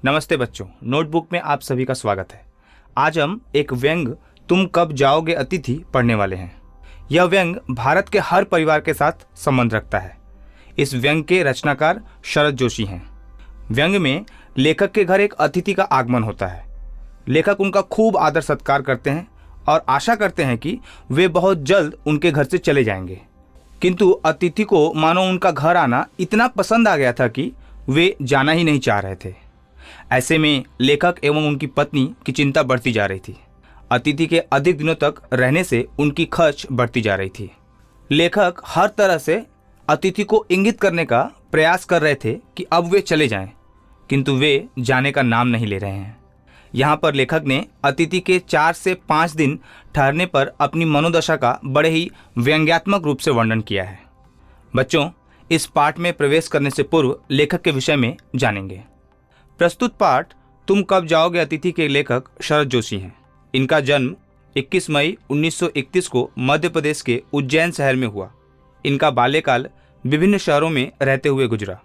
नमस्ते बच्चों, नोटबुक में आप सभी का स्वागत है। आज हम एक व्यंग तुम कब जाओगे अतिथि पढ़ने वाले हैं। यह व्यंग भारत के हर परिवार के साथ संबंध रखता है। इस व्यंग के रचनाकार शरद जोशी हैं। व्यंग में लेखक के घर एक अतिथि का आगमन होता है। लेखक उनका खूब आदर सत्कार करते हैं और आशा करते हैं कि वे बहुत जल्द उनके घर से चले जाएंगे। किंतु अतिथि को मानो उनका घर आना इतना पसंद आ गया था कि वे जाना ही नहीं चाह रहे थे। ऐसे में लेखक एवं उनकी पत्नी की चिंता बढ़ती जा रही थी। अतिथि के अधिक दिनों तक रहने से उनकी खर्च बढ़ती जा रही थी। लेखक हर तरह से अतिथि को इंगित करने का प्रयास कर रहे थे कि अब वे चले जाएं, किंतु वे जाने का नाम नहीं ले रहे हैं। यहाँ पर लेखक ने अतिथि के 4 से 5 दिन ठहरने पर अपनी मनोदशा का बड़े ही व्यंग्यात्मक रूप से वर्णन किया है। बच्चों, इस पाठ में प्रवेश करने से पूर्व लेखक के विषय में जानेंगे। प्रस्तुत पाठ तुम कब जाओगे अतिथि के लेखक शरद जोशी हैं। इनका जन्म 21 मई 1931 को मध्य प्रदेश के उज्जैन शहर में हुआ। इनका बाल्यकाल विभिन्न शहरों में रहते हुए गुजरा।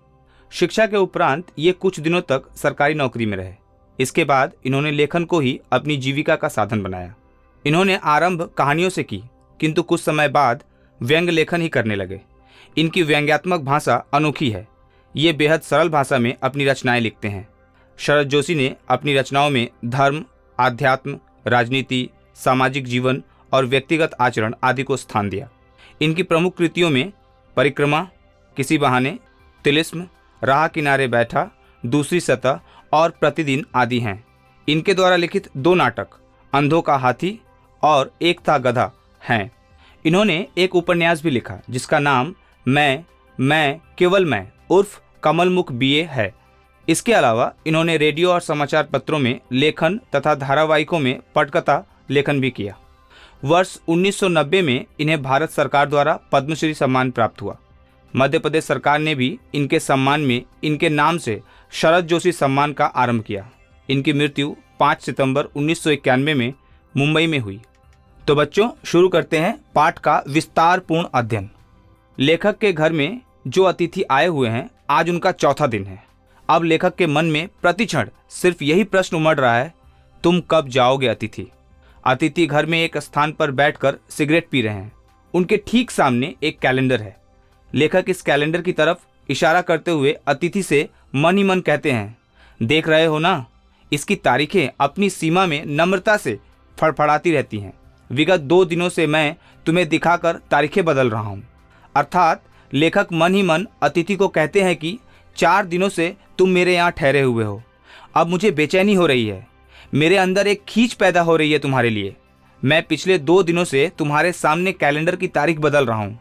शिक्षा के उपरांत ये कुछ दिनों तक सरकारी नौकरी में रहे। इसके बाद इन्होंने लेखन को ही अपनी जीविका का साधन बनाया। इन्होंने आरंभ कहानियों से की, किंतु कुछ समय बाद व्यंग लेखन ही करने लगे। इनकी व्यंग्यात्मक भाषा अनोखी है। ये बेहद सरल भाषा में अपनी रचनाएं लिखते हैं। शरद जोशी ने अपनी रचनाओं में धर्म, आध्यात्म, राजनीति, सामाजिक जीवन और व्यक्तिगत आचरण आदि को स्थान दिया। इनकी प्रमुख कृतियों में परिक्रमा, किसी बहाने, तिलिस्म, राह किनारे बैठा, दूसरी सतह और प्रतिदिन आदि हैं। इनके द्वारा लिखित 2 नाटक अंधों का हाथी और एक था गधा हैं। इन्होंने एक उपन्यास भी लिखा जिसका नाम मैं केवल मैं उर्फ कमलमुख बीए है। इसके अलावा इन्होंने रेडियो और समाचार पत्रों में लेखन तथा धारावाहिकों में पटकथा लेखन भी किया। वर्ष 1990 में इन्हें भारत सरकार द्वारा पद्मश्री सम्मान प्राप्त हुआ। मध्य प्रदेश सरकार ने भी इनके सम्मान में इनके नाम से शरद जोशी सम्मान का आरंभ किया। इनकी मृत्यु 5 सितंबर 1991 में मुंबई में हुई। तो बच्चों, शुरू करते हैं पाठ का विस्तारपूर्ण अध्ययन। लेखक के घर में जो अतिथि आए हुए हैं, आज उनका चौथा दिन है। अब लेखक के मन में प्रतिक्षण सिर्फ यही प्रश्न उमड़ रहा है, तुम कब जाओगे अतिथि। अतिथि घर में एक स्थान पर बैठकर सिगरेट पी रहे हैं। उनके ठीक सामने एक कैलेंडर है। लेखक इस कैलेंडर की तरफ इशारा करते हुए अतिथि से मन ही मन कहते हैं, देख रहे हो ना, इसकी तारीखें अपनी सीमा में नम्रता से फड़फड़ाती रहती हैं। विगत 2 दिनों से मैं तुम्हें दिखाकर तारीखें बदल रहा हूँ। अर्थात लेखक मन ही मन अतिथि को कहते हैं कि 4 दिनों से तुम मेरे यहाँ ठहरे हुए हो। अब मुझे बेचैनी हो रही है। मेरे अंदर एक खींच पैदा हो रही है तुम्हारे लिए। मैं पिछले 2 दिनों से तुम्हारे सामने कैलेंडर की तारीख बदल रहा हूँ।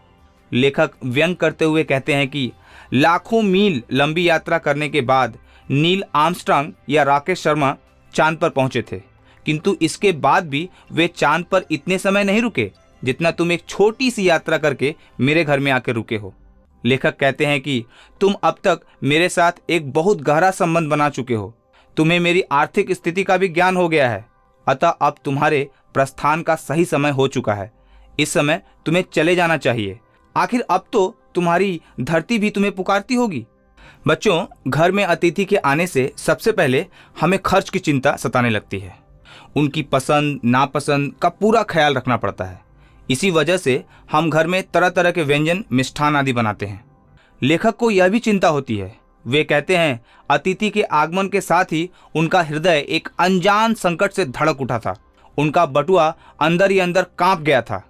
लेखक व्यंग करते हुए कहते हैं कि लाखों मील लंबी यात्रा करने के बाद नील आर्मस्ट्रांग या राकेश शर्मा चांद पर पहुंचे थे, किंतु इसके बाद भी वे चांद पर इतने समय नहीं रुके जितना तुम एक छोटी सी यात्रा करके मेरे घर में आकर रुके हो। लेखक कहते हैं कि तुम अब तक मेरे साथ एक बहुत गहरा संबंध बना चुके हो। तुम्हें मेरी आर्थिक स्थिति का भी ज्ञान हो गया है। अतः अब तुम्हारे प्रस्थान का सही समय हो चुका है। इस समय तुम्हें चले जाना चाहिए। आखिर अब तो तुम्हारी धरती भी तुम्हें पुकारती होगी। बच्चों, घर में अतिथि के आने से सबसे पहले हमें खर्च की चिंता सताने लगती है। उनकी पसंद नापसंद का पूरा ख्याल रखना पड़ता है। इसी वजह से हम घर में तरह तरह के व्यंजन, मिष्ठान आदि बनाते हैं। लेखक को यह भी चिंता होती है। वे कहते हैं, अतिथि के आगमन के साथ ही उनका हृदय एक अनजान संकट से धड़क उठा था। उनका बटुआ अंदर ही अंदर कांप गया था।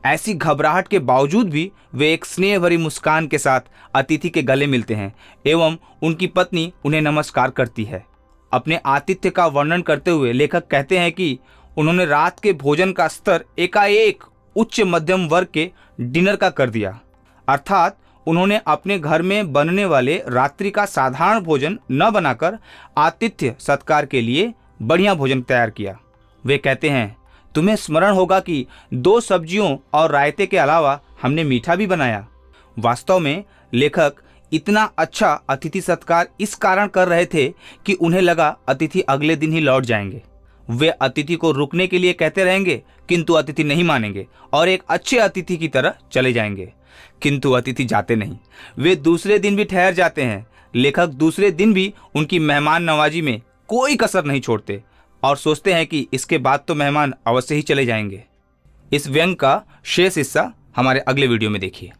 ऐसी घबराहट के बावजूद भी वे एक स्नेह भरी मुस्कान के साथ अतिथि के गले मिलते हैं एवं उनकी पत्नी उन्हें नमस्कार करती है। अपने आतिथ्य का वर्णन करते हुए लेखक कहते हैं कि उन्होंने रात के भोजन का स्तर एकाएक उच्च मध्यम वर्ग के डिनर का कर दिया। अर्थात उन्होंने अपने घर में बनने वाले रात्रि का साधारण भोजन न बनाकर आतिथ्य सत्कार के लिए बढ़िया भोजन तैयार किया। वे कहते हैं, तुम्हें स्मरण होगा कि 2 सब्जियों और रायते के अलावा हमने मीठा भी बनाया। वास्तव में लेखक इतना अच्छा अतिथि सत्कार इस कारण कर रहे थे कि उन्हें लगा अतिथि अगले दिन ही लौट जाएंगे। वे अतिथि को रुकने के लिए कहते रहेंगे, किंतु अतिथि नहीं मानेंगे और एक अच्छे अतिथि की तरह चले जाएंगे। किंतु अतिथि जाते नहीं, वे दूसरे दिन भी ठहर जाते हैं। लेखक दूसरे दिन भी उनकी मेहमान नवाजी में कोई कसर नहीं छोड़ते और सोचते हैं कि इसके बाद तो मेहमान अवश्य ही चले जाएंगे। इस व्यंग का शेष हिस्सा हमारे अगले वीडियो में देखिए।